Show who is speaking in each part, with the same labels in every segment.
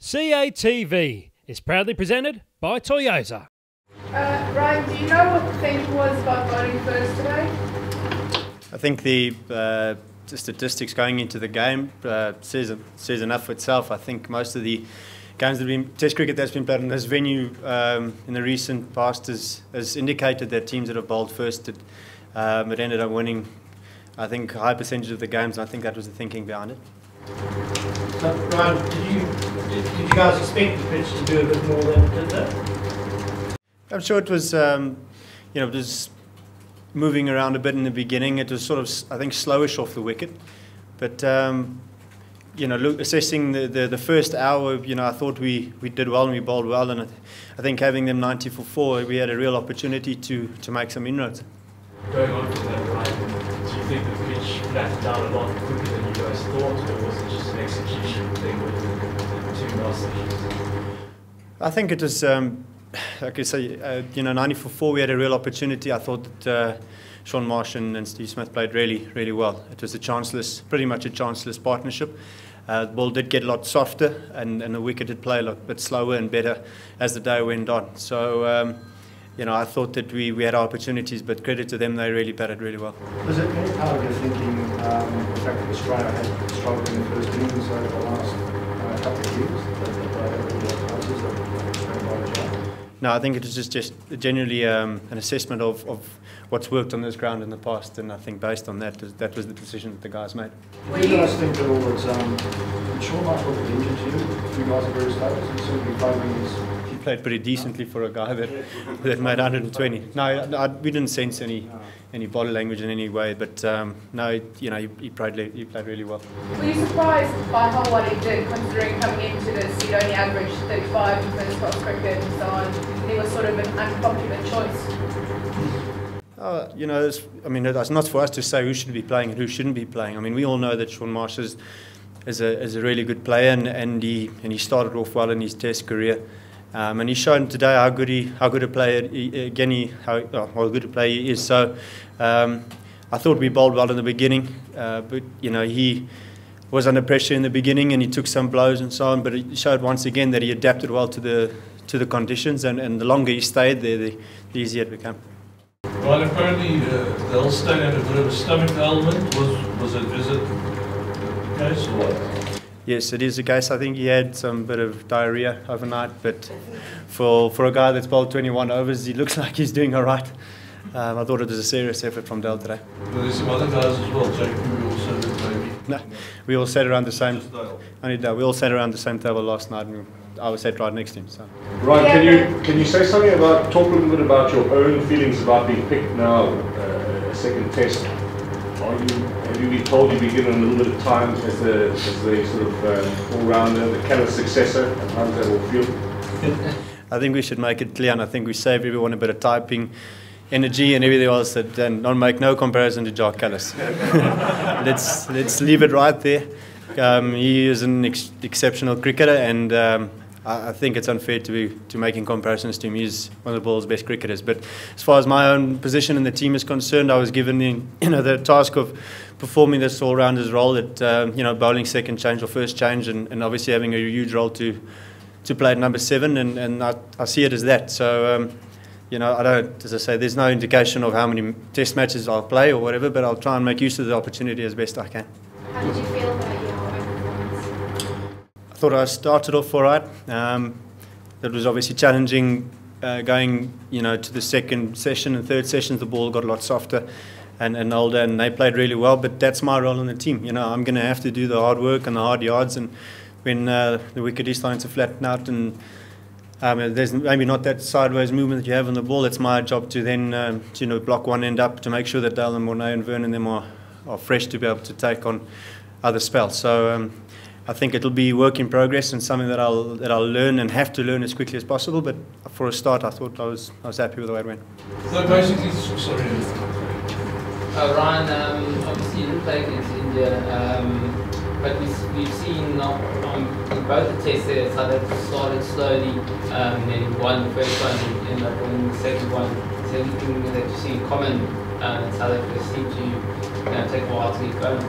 Speaker 1: CATV is proudly presented by Toyota.
Speaker 2: Ryan, do you know what the thinking was about voting first today?
Speaker 3: I think the statistics going into the game says enough for itself. I think most of the games that have been Test cricket that's been played in this venue in the recent past has indicated that teams that have bowled first it ended up winning. I think a high percentage of the games, and I think that was the thinking behind it.
Speaker 4: So, Ryan, did you guys expect the pitch to do a bit more than it did there?
Speaker 3: I'm sure it was, just moving around a bit in the beginning. It was sort of, I think, slowish off the wicket. But, assessing the first hour, I thought we did well and we bowled well. And I think having them 90 for 4, we had a real opportunity to make some inroads.
Speaker 5: Going on from that, Ryan, do you think the pitch flattened out a lot quicker than you guys thought, or was it just an execution thing with the two last sessions?
Speaker 3: I think it was, like I say, 90 for 4, we had a real opportunity. I thought that Shaun Marsh and Steve Smith played really, really well. It was pretty much a chanceless partnership. The ball did get a lot softer, and the wicket did play a lot bit slower and better as the day went on. So, I thought that we had our opportunities, but credit to them, they really batted really well.
Speaker 6: Was it any part of your thinking the fact that Australia had struggled in the first innings over the last couple of years?
Speaker 3: No, I think it was just generally an assessment of what's worked on this ground in the past, and I think based on that was the decision that the guys made.
Speaker 6: Do you guys think that all that Shaun Marsh looked injured to you? You guys are very stable, so certainly favouring his...
Speaker 3: He played pretty decently for a guy that made 120. No, we didn't sense any body language in any way, but he played really well.
Speaker 2: Were you surprised by how well he did, considering coming into this, he'd only averaged 35 in first class cricket and so on, and he was sort of an unpopular choice?
Speaker 3: It's not for us to say who should be playing and who shouldn't be playing. I mean, we all know that Shaun Marsh is a really good player, and he started off well in his Test career. And he's shown today how good a player he is. So I thought we bowled well in the beginning, but he was under pressure in the beginning and he took some blows and so on. But it showed once again that he adapted well to the conditions, and the longer he stayed there, the easier it became.
Speaker 5: Well, apparently the State had a bit of a stomach ailment. Is it the case or what?
Speaker 3: Yes, it is the case. I think he had some bit of diarrhea overnight, but for a guy that's bowled 21 overs, he looks like he's doing all right. I thought it was a serious effort from Dale today.
Speaker 5: Well, there's some other guys as well. Jake, we also did maybe.
Speaker 3: No, we all sat around the same. We all sat around the same table last night, and I was sat right next to him. So.
Speaker 7: Ryan, can you say something talk a little bit about your own feelings about being picked now, a second Test? Have you been told you've been given a little bit of time as the sort of all-rounder, the callous successor, and how does that all feel?
Speaker 3: I think we should make it clear, and I think we save everyone a bit of typing energy and everything else, and not make no comparison to Jock Callis. let's leave it right there. He is an exceptional cricketer, and I think it's unfair to be making comparisons to him. He's one of the world's best cricketers. But as far as my own position in the team is concerned, I was given the task of performing this all-rounders role at bowling second change or first change, and obviously having a huge role to play at number 7, and I see it as that. So I don't, as I say, there's no indication of how many Test matches I'll play or whatever, but I'll try and make use of the opportunity as best I can.
Speaker 8: How did you feel about your own performance?
Speaker 3: I thought I started off all right. That was obviously challenging going, to the second session and third sessions. The ball got a lot softer and older, and they played really well. But that's my role in the team. I'm going to have to do the hard work and the hard yards. And when the wicket is starting to flatten out, and there's maybe not that sideways movement that you have on the ball, it's my job to then block one end up to make sure that Dale and Mornay and Vernon and them are fresh to be able to take on other spells. So. I think it'll be work in progress and something that I'll learn and have to learn as quickly as possible. But for a start, I thought I was happy with the way it went.
Speaker 5: So basically, sorry.
Speaker 9: Ryan, obviously you didn't play against India, but we've seen in both the tests there, South Africa started slowly, then won the first one and ended up winning the second one. Is there anything that you see in common that South Africa seem to take a while to get going?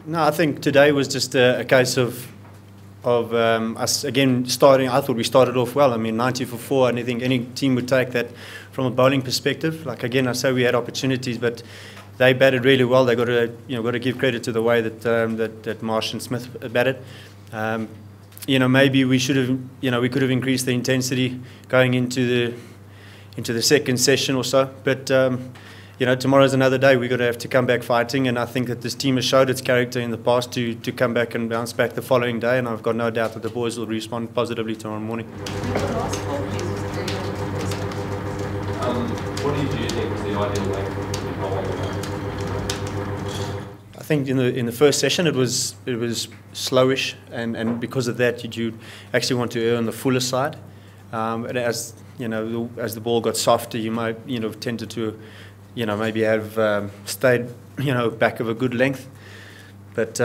Speaker 3: No, I think today was just a case of us again starting. I thought we started off well. I mean, 90 for 4, and I think any team would take that from a bowling perspective. Like again, I say we had opportunities, but they batted really well. They got to give credit to the way that Marsh and Smith batted. Maybe we should have we could have increased the intensity going into the second session or so. But tomorrow's another day. We're going to have to come back fighting, and I think that this team has showed its character in the past to come back and bounce back the following day. And I've got no doubt that the boys will respond positively tomorrow morning.
Speaker 5: What do you think was the ideal length in bowling?
Speaker 3: I think in the first session it was slowish, and because of that you actually want to err on the fuller side. And as as the ball got softer, you might have tended to maybe have stayed back of a good length. But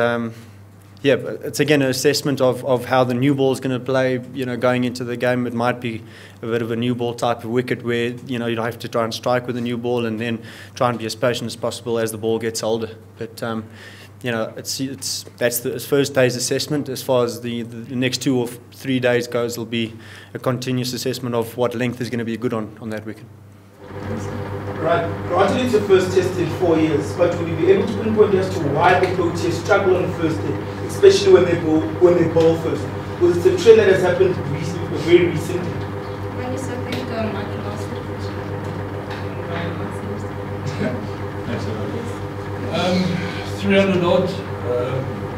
Speaker 3: it's again an assessment of how the new ball is going to play. Going into the game, it might be a bit of a new ball type of wicket where you don't have to try and strike with a new ball, and then try and be as patient as possible as the ball gets older. But that's the first day's assessment. As far as the next 2 or 3 days goes, it'll be a continuous assessment of what length is going to be good on that wicket.
Speaker 10: Right. Granted, it's the first test in 4 years, but will you be able to pinpoint as to why the coaches struggle on the first day, especially when they bowl first? Because it's a trend that has happened very recently.
Speaker 8: When you said think I can ask the question.
Speaker 11: 300 odd.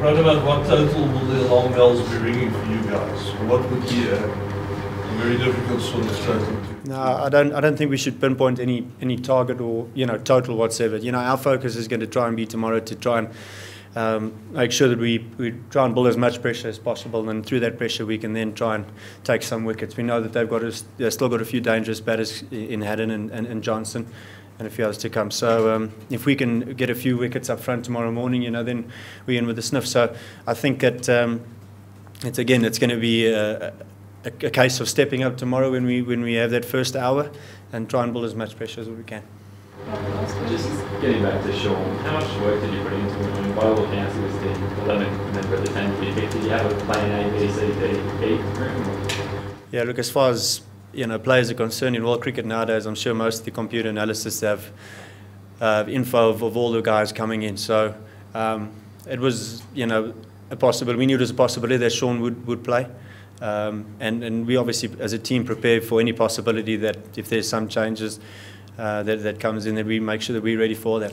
Speaker 11: Right about what total will the alarm bells be ringing for you guys? What would be a very difficult sort of total?
Speaker 3: No, I don't think we should pinpoint any target or total whatsoever. Our focus is going to try and be tomorrow to try and make sure that we try and build as much pressure as possible, and through that pressure we can then try and take some wickets. We know that they've still got a few dangerous batters in Haddon and Johnson, and a few others to come. So if we can get a few wickets up front tomorrow morning, then we're in with the sniff. So I think that it's going to be a case of stepping up tomorrow when we have that first hour and try and build as much pressure as we can.
Speaker 5: Just getting back to Sean, how much work did you put into it? I mean, by all accounts, it was the 11th member of the team to be picked. Did you have a plan A, B, C, D, E room?
Speaker 3: Yeah, look, as far as players are concerned in world cricket nowadays, I'm sure most of the computer analysts have info of all the guys coming in. So it was a possibility. We knew it was a possibility that Sean would play. And we obviously, as a team, prepare for any possibility that if there's some changes that comes in, that we make sure that we're ready for that.